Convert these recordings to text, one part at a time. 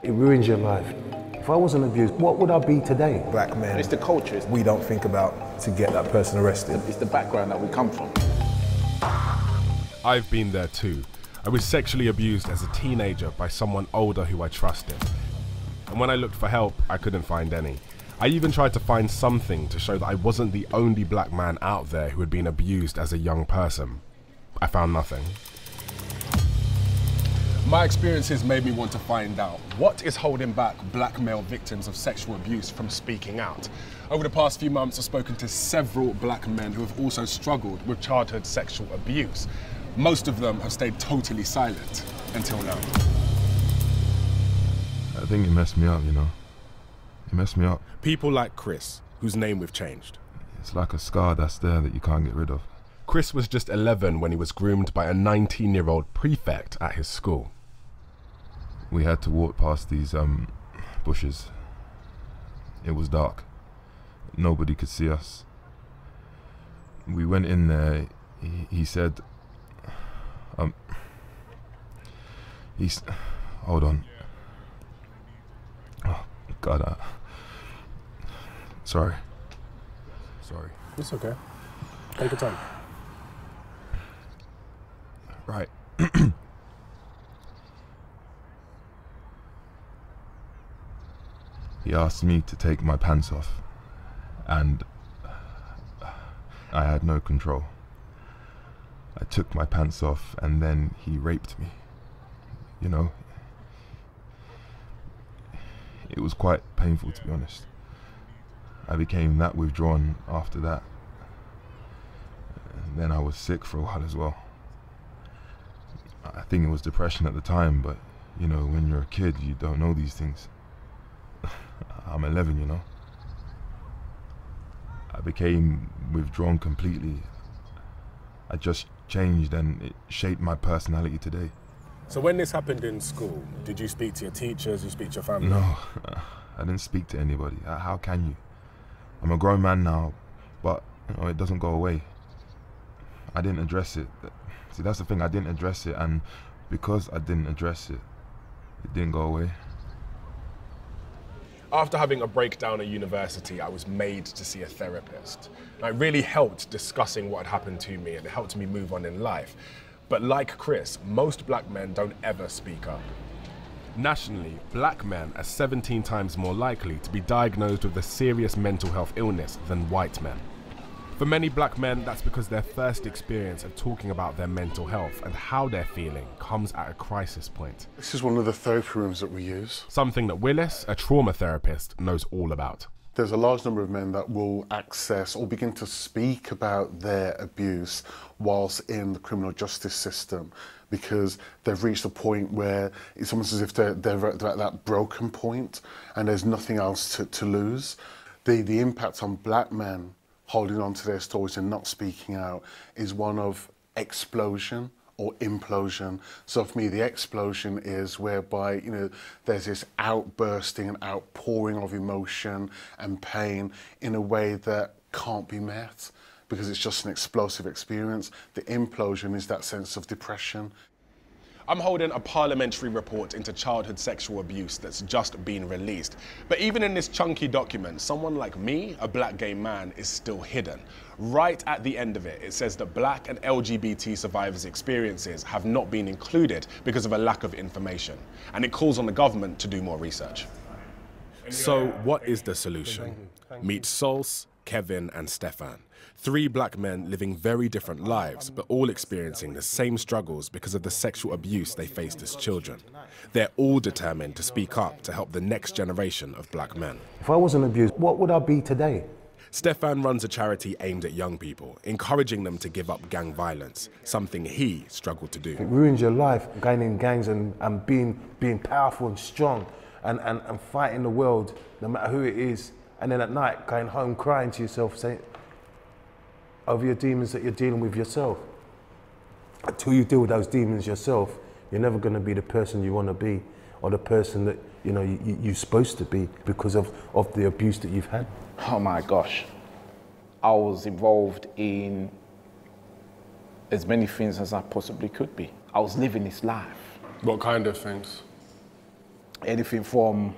It ruins your life. If I wasn't abused, what would I be today? Black men, it's the culture. We don't think about to get that person arrested. It's the background that we come from. I've been there too. I was sexually abused as a teenager by someone older who I trusted. And when I looked for help, I couldn't find any. I even tried to find something to show that I wasn't the only black man out there who had been abused as a young person. I found nothing. My experiences made me want to find out what is holding back black male victims of sexual abuse from speaking out. Over the past few months, I've spoken to several black men who have also struggled with childhood sexual abuse. Most of them have stayed totally silent until now. I think it messed me up, you know. It messed me up. People like Chris, whose name we've changed. It's like a scar that's there that you can't get rid of. Chris was just 11 when he was groomed by a 19-year-old prefect at his school. We had to walk past these bushes. It was dark. Nobody could see us. We went in there. He said, hold on. Oh, God, sorry. It's okay. Take your time. Right. He asked me to take my pants off, and I had no control. I took my pants off, and then he raped me. You know, it was quite painful, to be honest. I became that withdrawn after that. And then I was sick for a while as well. I think it was depression at the time, but you know, when you're a kid, you don't know these things. I'm 11, you know. I became withdrawn completely. I just changed, and it shaped my personality today. So when this happened in school, did you speak to your teachers, you speak to your family? No, I didn't speak to anybody. How can you? I'm a grown man now, but you know, it doesn't go away. I didn't address it. See, that's the thing, I didn't address it, and because I didn't address it, it didn't go away. After having a breakdown at university, I was made to see a therapist. And it really helped discussing what had happened to me, and it helped me move on in life. But like Chris, most black men don't ever speak up. Nationally, black men are 17 times more likely to be diagnosed with a serious mental health illness than white men. For many black men, that's because their first experience of talking about their mental health and how they're feeling comes at a crisis point. This is one of the therapy rooms that we use. Something that Willis, a trauma therapist, knows all about. There's a large number of men that will access or begin to speak about their abuse whilst in the criminal justice system, because they've reached a point where it's almost as if they're at that broken point and there's nothing else to lose. The impact on black men holding on to their stories and not speaking out is one of explosion or implosion. So for me, the explosion is whereby, you know, there's this outbursting and outpouring of emotion and pain in a way that can't be met because it's just an explosive experience. The implosion is that sense of depression. I'm holding a parliamentary report into childhood sexual abuse that's just been released. But even in this chunky document, someone like me, a black gay man, is still hidden. Right at the end of it, it says that black and LGBT survivors' experiences have not been included because of a lack of information. And it calls on the government to do more research. So what is the solution? Meet Sols, Kevin and Stefan. 3 black men living very different lives, but all experiencing the same struggles because of the sexual abuse they faced as children. They're all determined to speak up to help the next generation of black men. If I wasn't abused, what would I be today? Stefan runs a charity aimed at young people, encouraging them to give up gang violence, something he struggled to do. It ruins your life, going in gangs and being powerful and strong and fighting the world, no matter who it is. And then at night, going home crying to yourself, saying, over your demons that you're dealing with yourself. Until you deal with those demons yourself, you're never going to be the person you want to be, or the person that you're supposed to be because of the abuse that you've had. Oh my gosh. I was involved in as many things as I possibly could be. I was living this life. What kind of things? anything from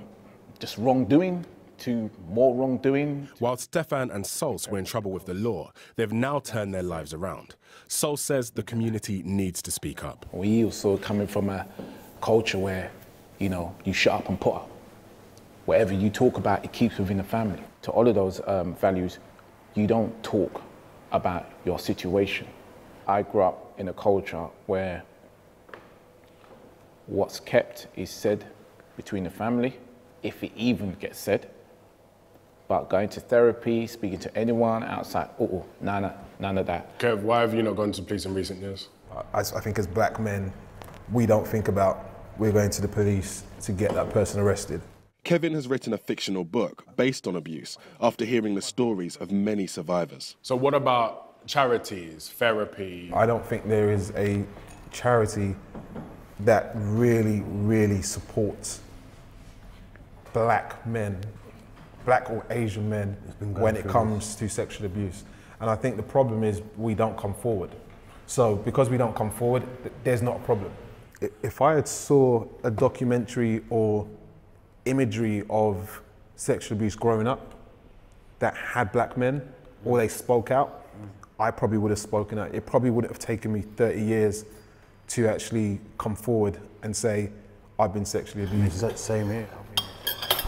just wrongdoing to more wrongdoing. While Stefan and Sos were in trouble with the law, they've now turned their lives around. Sos says the community needs to speak up. We also coming from a culture where, you know, you shut up and put up. Whatever you talk about, it keeps within the family. To all of those values, you don't talk about your situation. I grew up in a culture where what's kept is said between the family, if it even gets said. But going to therapy, speaking to anyone outside, none of that. Kev, why have you not gone to police in recent years? I think as black men, we don't think about we're going to the police to get that person arrested. Kevin has written a fictional book based on abuse after hearing the stories of many survivors. So what about charities, therapy? I don't think there is a charity that really, really supports black men, black or Asian men, when it comes to sexual abuse. And I think the problem is we don't come forward. So because we don't come forward, there's not a problem. If I had saw a documentary or imagery of sexual abuse growing up that had black men, or they spoke out, I probably would have spoken out. It probably would have taken me 30 years to actually come forward and say, I've been sexually abused. Same here.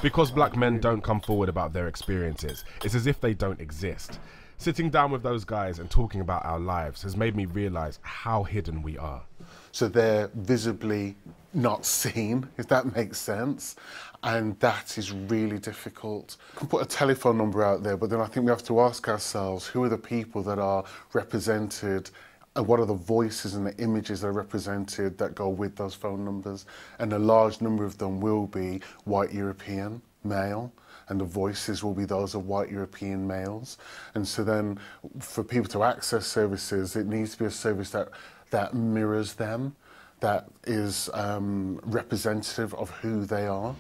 Because black men don't come forward about their experiences, it's as if they don't exist. Sitting down with those guys and talking about our lives has made me realise how hidden we are. So they're visibly not seen, if that makes sense. And that is really difficult. We can put a telephone number out there, but then I think we have to ask ourselves, who are the people that are represented, and what are the voices and the images that are represented that go with those phone numbers? And a large number of them will be white European male, and the voices will be those of white European males. And so then for people to access services, it needs to be a service that mirrors them, that is representative of who they are.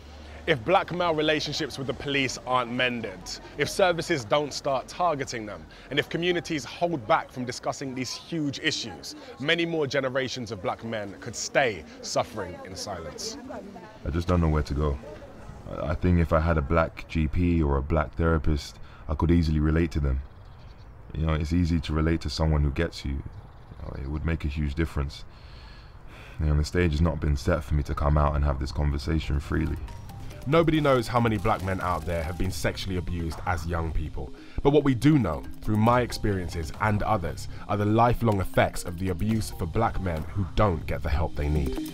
If black male relationships with the police aren't mended, if services don't start targeting them, and if communities hold back from discussing these huge issues, many more generations of black men could stay suffering in silence. I just don't know where to go. I think if I had a black GP or a black therapist, I could easily relate to them. You know, it's easy to relate to someone who gets you. It would make a huge difference. You know, the stage has not been set for me to come out and have this conversation freely. Nobody knows how many black men out there have been sexually abused as young people. But what we do know, through my experiences and others, are the lifelong effects of the abuse for black men who don't get the help they need.